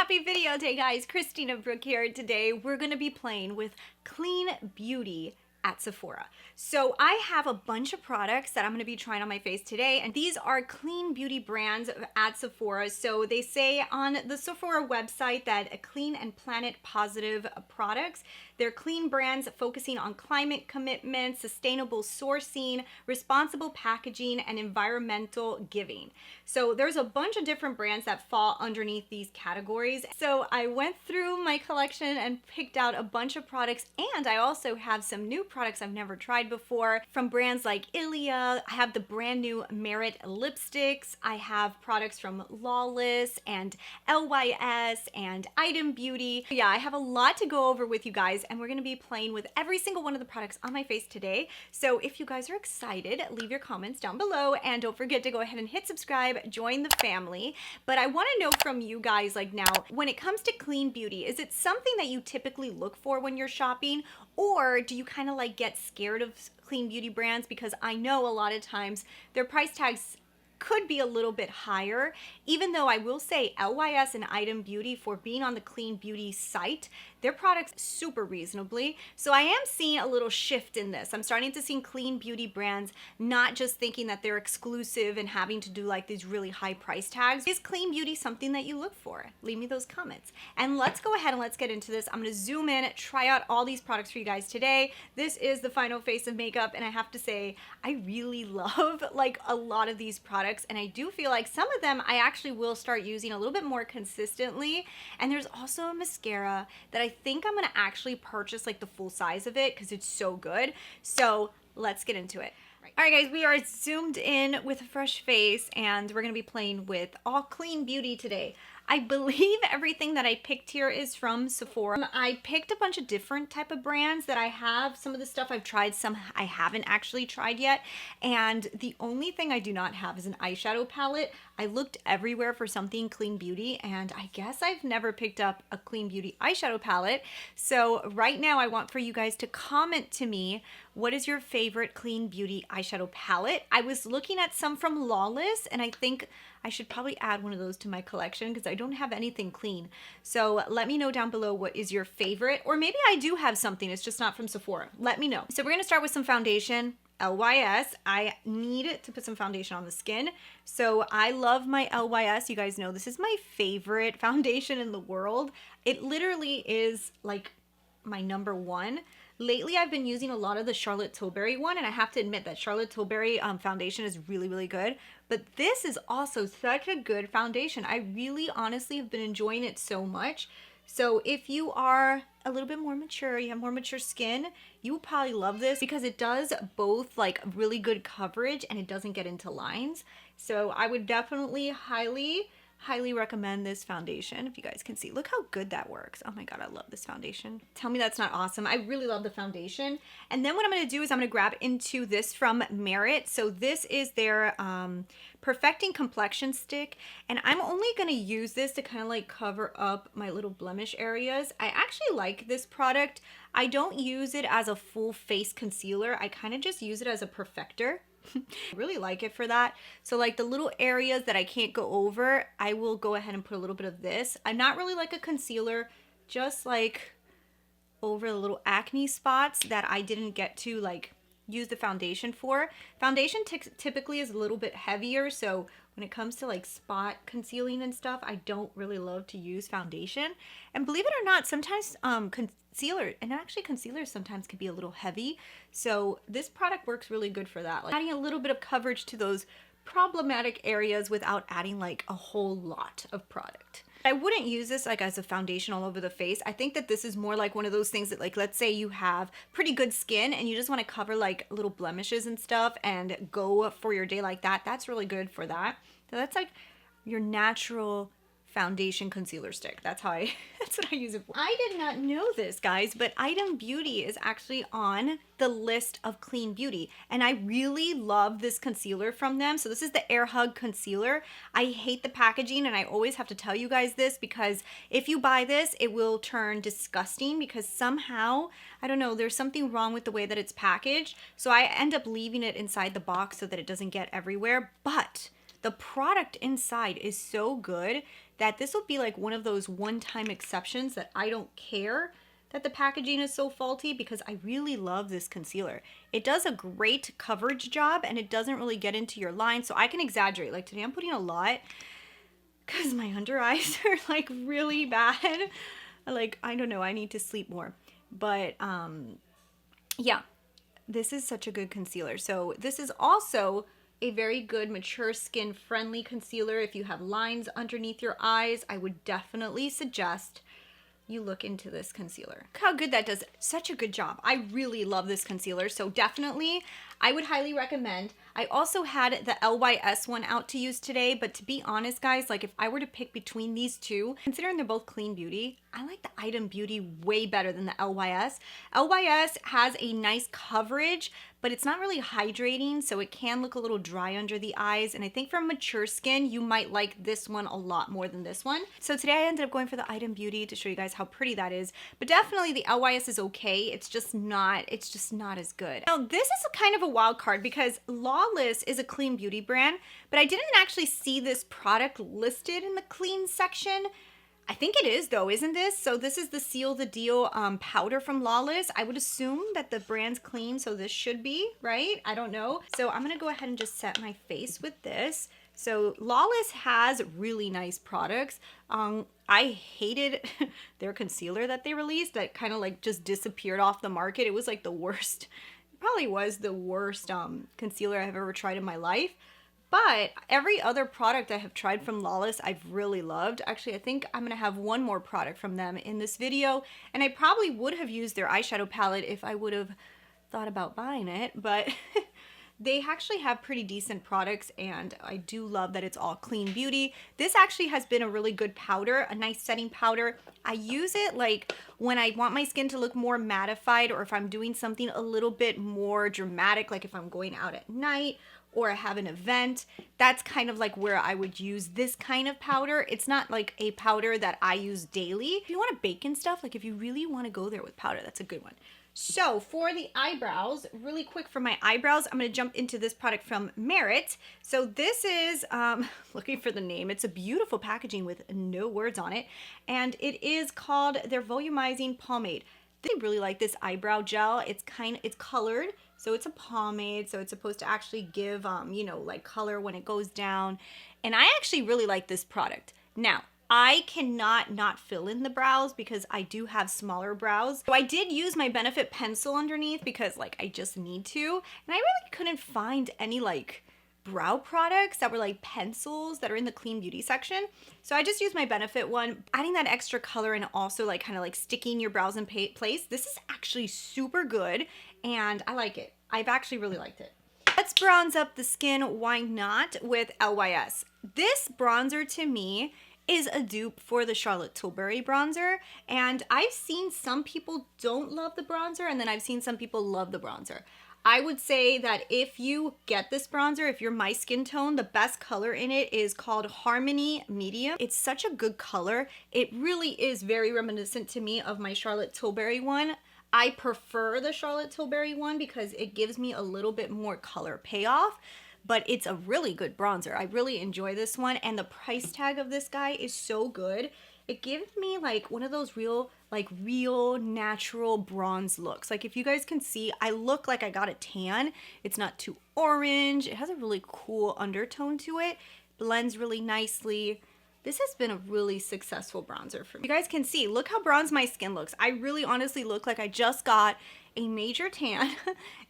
Happy video day, guys. Christina, Brooke here. Today we're going to be playing with clean beauty at Sephora. So I have a bunch of products that I'm going to be trying on my face today, and these are clean beauty brands at Sephora. So they say on the Sephora website that a clean and planet positive products. They're clean brands focusing on climate commitment, sustainable sourcing, responsible packaging, and environmental giving. So there's a bunch of different brands that fall underneath these categories. So I went through my collection and picked out a bunch of products, and I also have some new products I've never tried before from brands like Ilia. I have the brand new Merit lipsticks. I have products from Lawless and LYS and Item Beauty. Yeah, I have a lot to go over with you guys, and we're going to be playing with every single one of the products on my face today. So if you guys are excited, leave your comments down below, and don't forget to go ahead and hit subscribe, join the family. But I want to know from you guys, like, now, when it comes to clean beauty, is it something that you typically look for when you're shopping, or do you kind of like get scared of clean beauty brands? Because I know a lot of times their price tags could be a little bit higher, even though I will say LYS and Item Beauty, for being on the clean beauty site, their products super reasonably. So I am seeing a little shift in this. I'm starting to see clean beauty brands not just thinking that they're exclusive and having to do like these really high price tags. Is clean beauty something that you look for? Leave me those comments. And let's go ahead and let's get into this. I'm gonna zoom in, try out all these products for you guys today. This is the final face of makeup, and I have to say, I really love like a lot of these products. And I do feel like some of them I actually will start using a little bit more consistently. And there's also a mascara that I think I'm gonna actually purchase like the full size of it because it's so good. So let's get into it. All right, guys, we are zoomed in with a fresh face, and we're gonna be playing with all clean beauty today. I believe everything that I picked here is from Sephora. I picked a bunch of different type of brands that I have. Some of the stuff I've tried, some I haven't actually tried yet. And the only thing I do not have is an eyeshadow palette. I looked everywhere for something clean beauty, and I guess I've never picked up a clean beauty eyeshadow palette. So right now I want for you guys to comment to me, what is your favorite clean beauty eyeshadow palette? I was looking at some from Lawless, and I think I should probably add one of those to my collection because I don't have anything clean. So let me know down below what is your favorite, or maybe I do have something, it's just not from Sephora. Let me know. So we're gonna start with some foundation. LYS. I need to put some foundation on the skin. So I love my LYS. You guys know this is my favorite foundation in the world. It literally is like my #1. Lately, I've been using a lot of the Charlotte Tilbury one, and I have to admit that Charlotte Tilbury foundation is really, really good. But this is also such a good foundation. I really, honestly have been enjoying it so much. So if you are a little bit more mature, you have more mature skin, you will probably love this because it does both like really good coverage and it doesn't get into lines. So I would definitely highly recommend this foundation. If you guys can see, look how good that works. Oh my god, I love this foundation. Tell me that's not awesome. I really love the foundation. And then what I'm going to do is I'm going to grab into this from Merit. So this is their Perfecting Complexion stick, and I'm only going to use this to kind of like cover up my little blemish areas. I actually like this product. I don't use it as a full face concealer. I kind of just use it as a perfector. I really like it for that. So like the little areas that I can't go over, I will go ahead and put a little bit of this. I'm not really like a concealer, just like over the little acne spots that I didn't get to like use the foundation for. Foundation typically is a little bit heavier, so when it comes to like spot concealing and stuff, I don't really love to use foundation. And believe it or not, sometimes concealers sometimes can be a little heavy. So this product works really good for that. Like adding a little bit of coverage to those problematic areas without adding like a whole lot of product. I wouldn't use this like as a foundation all over the face. I think that this is more like one of those things that, like, let's say you have pretty good skin and you just want to cover like little blemishes and stuff and go for your day like that. That's really good for that. So that's like your natural foundation concealer stick. That's what I use it for. I did not know this, guys, but Item Beauty is actually on the list of clean beauty, and I really love this concealer from them. So this is the Air Hug concealer. I hate the packaging, and I always have to tell you guys this because if you buy this, it will turn disgusting because somehow, I don't know, there's something wrong with the way that it's packaged. So I end up leaving it inside the box so that it doesn't get everywhere. But the product inside is so good. that this will be like one of those one-time exceptions that I don't care that the packaging is so faulty, because I really love this concealer. It does a great coverage job and it doesn't really get into your line, so I can exaggerate. Like today I'm putting a lot because my under eyes are like really bad. Like, I don't know, I need to sleep more. But yeah, this is such a good concealer. So this is also a very good mature skin friendly concealer. If you have lines underneath your eyes, I would definitely suggest you look into this concealer. Look how good that does. Such a good job. I really love this concealer. So definitely, I would highly recommend. I also had the LYS one out to use today, but to be honest, guys, like if I were to pick between these two, considering they're both clean beauty, I like the Item Beauty way better than the LYS. LYS has a nice coverage, but it's not really hydrating, so it can look a little dry under the eyes. And I think for mature skin, you might like this one a lot more than this one. So today I ended up going for the Item Beauty to show you guys how pretty that is. But definitely the LYS is okay. It's just not as good. Now this is a kind of a wild card because Lawless is a clean beauty brand, but I didn't actually see this product listed in the clean section. I think it is though, isn't this? So this is the Seal the Deal powder from Lawless. I would assume that the brand's clean, so this should be, right? I don't know. So I'm gonna go ahead and just set my face with this. So Lawless has really nice products. I hated their concealer that they released that kind of like just disappeared off the market. It was like the worst, it probably was the worst concealer I've ever tried in my life. But every other product I have tried from Lawless, I've really loved. Actually, I think I'm gonna have one more product from them in this video, and I probably would have used their eyeshadow palette if I would have thought about buying it, but they actually have pretty decent products, and I do love that it's all clean beauty. This actually has been a really good powder, a nice setting powder. I use it like when I want my skin to look more mattified, or if I'm doing something a little bit more dramatic, like if I'm going out at night or I have an event. That's kind of like where I would use this kind of powder. It's not like a powder that I use daily. If you want to bake and stuff, like if you really want to go there with powder, that's a good one. So for the eyebrows, really quick for my eyebrows, I'm going to jump into this product from Merit. So this is, looking for the name, it's a beautiful packaging with no words on it. And it is called their Volumizing Pomade. I really like this eyebrow gel. It's colored. So it's a pomade, so it's supposed to actually give, you know, like color when it goes down. And I actually really like this product. Now, I cannot not fill in the brows because I do have smaller brows. So I did use my Benefit pencil underneath because like I just need to. And I really couldn't find any like brow products that were like pencils that are in the clean beauty section. So I just used my Benefit one, adding that extra color and also like kind of like sticking your brows in place. This is actually super good and I like it. I've actually really liked it. Let's bronze up the skin, why not, with LYS. This bronzer to me is a dupe for the Charlotte Tilbury bronzer, and I've seen some people don't love the bronzer, and then I've seen some people love the bronzer. I would say that if you get this bronzer, if you're my skin tone, the best color in it is called Harmony Medium. It's such a good color. It really is very reminiscent to me of my Charlotte Tilbury one. I prefer the Charlotte Tilbury one because it gives me a little bit more color payoff, but it's a really good bronzer. I really enjoy this one, and the price tag of this guy is so good. It gives me like one of those real natural bronze looks. Like if you guys can see, I look like I got a tan. It's not too orange. It has a really cool undertone to it. Blends really nicely. This has been a really successful bronzer for me. You guys can see, look how bronze my skin looks. I really honestly look like I just got a major tan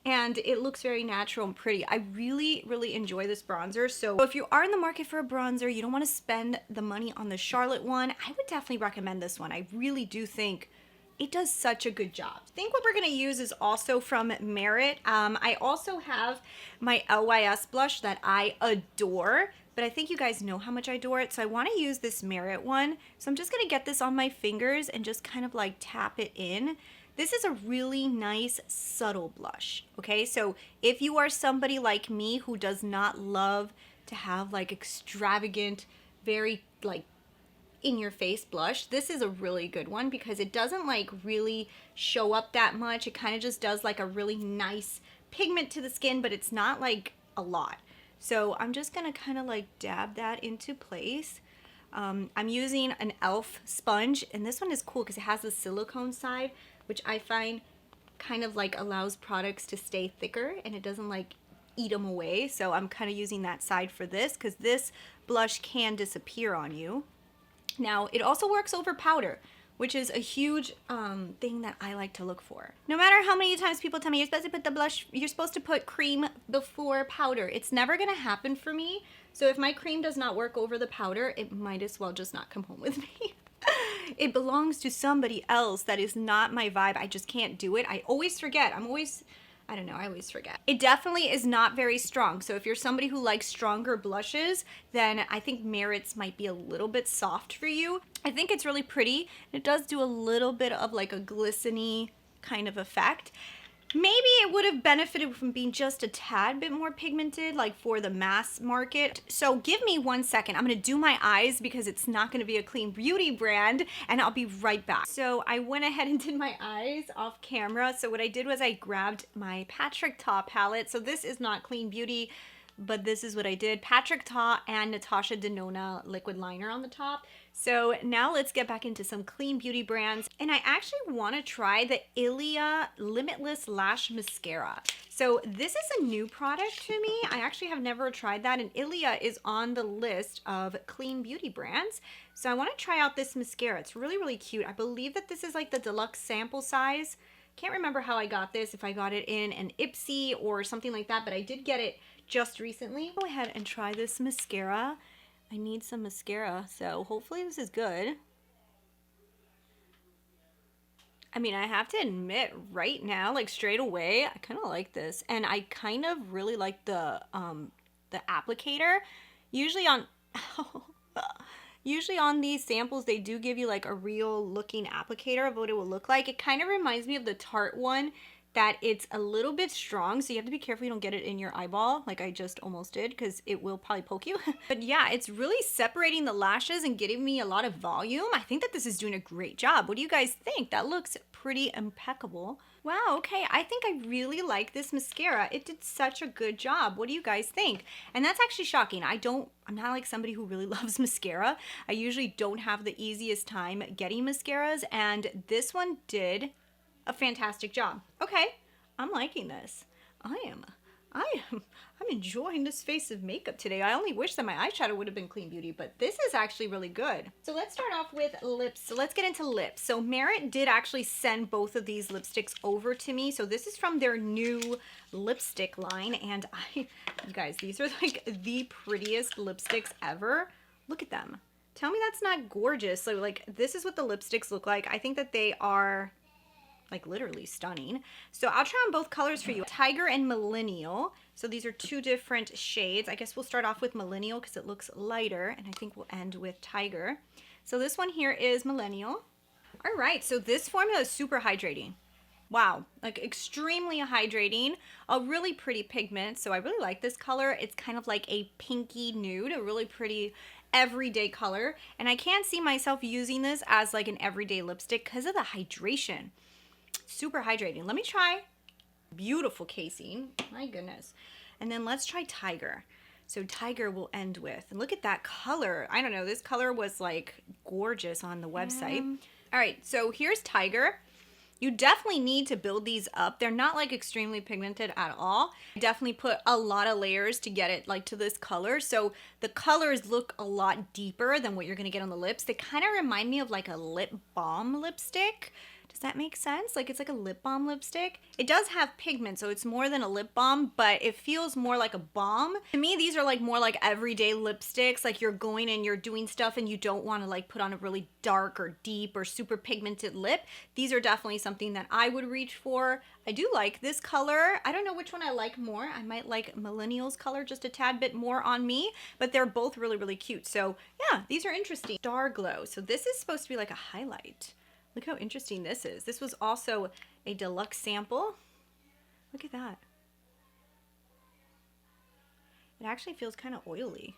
and it looks very natural and pretty. I really, really enjoy this bronzer. So if you are in the market for a bronzer, you don't want to spend the money on the Charlotte one, I would definitely recommend this one. I really do think it does such a good job. I think what we're gonna use is also from Merit. I also have my LYS blush that I adore, but I think you guys know how much I adore it. So I wanna use this Merit one. So I'm just gonna get this on my fingers and just kind of like tap it in. This is a really nice subtle blush, okay? So if you are somebody like me who does not love to have like extravagant, very like in your face blush, this is a really good one because it doesn't like really show up that much. It kind of just does like a really nice pigment to the skin, but it's not like a lot. So I'm just gonna kind of like dab that into place. I'm using an e.l.f. sponge, and this one is cool because it has the silicone side, which I find kind of like allows products to stay thicker and it doesn't like eat them away. So I'm kind of using that side for this because this blush can disappear on you. Now, it also works over powder, which is a huge thing that I like to look for. No matter how many times people tell me you're supposed to put the blush, you're supposed to put cream before powder, it's never gonna happen for me. So if my cream does not work over the powder, it might as well just not come home with me. It belongs to somebody else. That is not my vibe. I just can't do it. I always forget. I always forget. It definitely is not very strong. So if you're somebody who likes stronger blushes, then I think Merit's might be a little bit soft for you. I think it's really pretty. It does do a little bit of like a glistening kind of effect. Maybe it would have benefited from being just a tad bit more pigmented, like for the mass market. So give me 1 second. I'm gonna do my eyes because it's not gonna be a clean beauty brand, and I'll be right back. So I went ahead and did my eyes off camera. So what I did was I grabbed my Patrick Ta palette. So this is not clean beauty, but this is what I did. Patrick Ta and Natasha Denona liquid liner on the top. So now let's get back into some clean beauty brands. And I actually want to try the Ilia Limitless Lash Mascara. So this is a new product to me. I actually have never tried that, and Ilia is on the list of clean beauty brands. So I want to try out this mascara. It's really, really cute. I believe that this is like the deluxe sample size. Can't remember how I got this, if I got it in an Ipsy or something like that, but I did get it just recently. Go ahead and try this mascara. I need some mascara, so hopefully this is good. I mean, I have to admit right now, like straight away, I kind of like this, and I kind of really like the applicator. Usually on usually on these samples, they do give you like a real looking applicator of what it will look like. It kind of reminds me of the Tarte one, that it's a little bit strong, so you have to be careful you don't get it in your eyeball like I just almost did, because it will probably poke you. But yeah, it's really separating the lashes and getting me a lot of volume. I think that this is doing a great job. What do you guys think? That looks pretty impeccable. Wow, okay, I think I really like this mascara. It did such a good job. What do you guys think? And that's actually shocking. I'm not like somebody who really loves mascara. I usually don't have the easiest time getting mascaras, and this one did a fantastic job. Okay, I'm liking this. I'm enjoying this face of makeup today. I only wish that my eyeshadow would have been clean beauty, but this is actually really good. So let's start off with lips. So let's get into lips. So Merit did actually send both of these lipsticks over to me. So this is from their new lipstick line, and you guys, these are like the prettiest lipsticks ever. Look at them. Tell me that's not gorgeous. So like, this is what the lipsticks look like. I think that they are like literally stunning. So I'll try on both colors for you. Tiger and Millennial. So these are two different shades. I guess we'll start off with Millennial because it looks lighter, and I think we'll end with Tiger. So this one here is Millennial. All right, so this formula is super hydrating. Wow, like extremely hydrating, a really pretty pigment. So I really like this color. It's kind of like a pinky nude, a really pretty everyday color. And I can't see myself using this as like an everyday lipstick because of the hydration. Super hydrating. Let me try. Beautiful casing. My goodness. And then let's try Tiger. So Tiger will end with. And look at that color. I don't know. This color was like gorgeous on the website. All right. So here's Tiger. You definitely need to build these up. They're not like extremely pigmented at all. I definitely put a lot of layers to get it like to this color. So the colors look a lot deeper than what you're going to get on the lips. They kind of remind me of like a lip balm lipstick. Does that make sense? Like it's like a lip balm lipstick. It does have pigment, so it's more than a lip balm, but it feels more like a balm. To me, these are like more like everyday lipsticks. Like you're going and you're doing stuff and you don't want to like put on a really dark or deep or super pigmented lip. These are definitely something that I would reach for. I do like this color. I don't know which one I like more. I might like Millennial's color just a tad bit more on me, but they're both really, really cute. So yeah, these are interesting. Star Glow. So this is supposed to be like a highlight. Look how interesting this is. This was also a deluxe sample. Look at that. It actually feels kind of oily.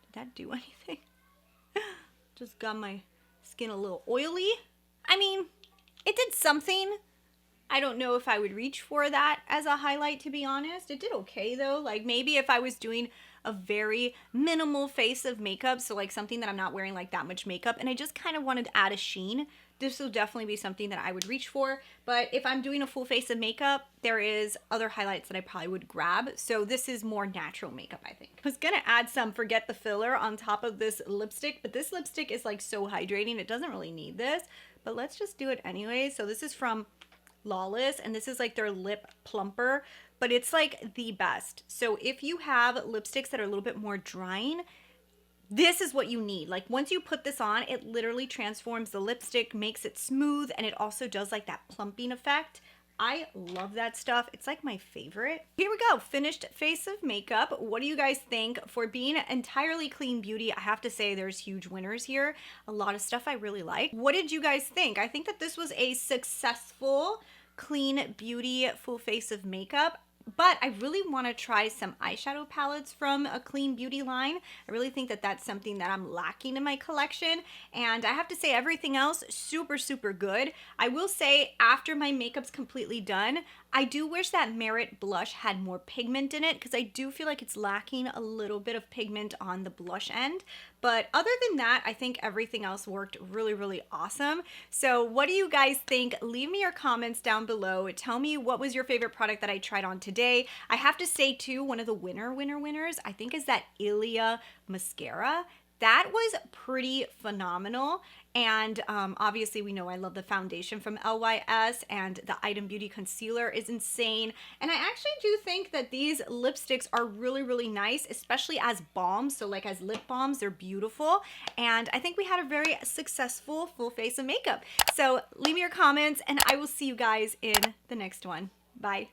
Did that do anything? Just got my skin a little oily. I mean, it did something. I don't know if I would reach for that as a highlight, to be honest. It did okay though. Like maybe if I was doing a very minimal face of makeup, so like something that I'm not wearing like that much makeup, and I just kind of wanted to add a sheen. This will definitely be something that I would reach for, but if I'm doing a full face of makeup, there is other highlights that I probably would grab. So this is more natural makeup, I think. I was gonna add some Forget the Filler on top of this lipstick, but this lipstick is like so hydrating, it doesn't really need this, but let's just do it anyway. So this is from Lawless, and this is like their lip plumper, but it's like the best. So if you have lipsticks that are a little bit more drying, this is what you need. Like once you put this on, it literally transforms the lipstick, makes it smooth, and it also does like that plumping effect. I love that stuff. It's like my favorite. Here we go, finished face of makeup. What do you guys think? For being entirely clean beauty, I have to say there's huge winners here. A lot of stuff I really like. What did you guys think? I think that this was a successful clean beauty full face of makeup. But I really want to try some eyeshadow palettes from a clean beauty line. I really think that that's something that I'm lacking in my collection. And I have to say everything else, super, super good. I will say after my makeup's completely done, I do wish that Merit blush had more pigment in it because I do feel like it's lacking a little bit of pigment on the blush end. But other than that, I think everything else worked really, really awesome. So what do you guys think? Leave me your comments down below. Tell me what was your favorite product that I tried on today. I have to say too, one of the winners, I think is that Ilia mascara. That was pretty phenomenal. And obviously we know I love the foundation from LYS, and the Item Beauty concealer is insane. And I actually do think that these lipsticks are really, really nice, especially as balms. So like as lip balms, they're beautiful. And I think we had a very successful full face of makeup. So leave me your comments and I will see you guys in the next one. Bye.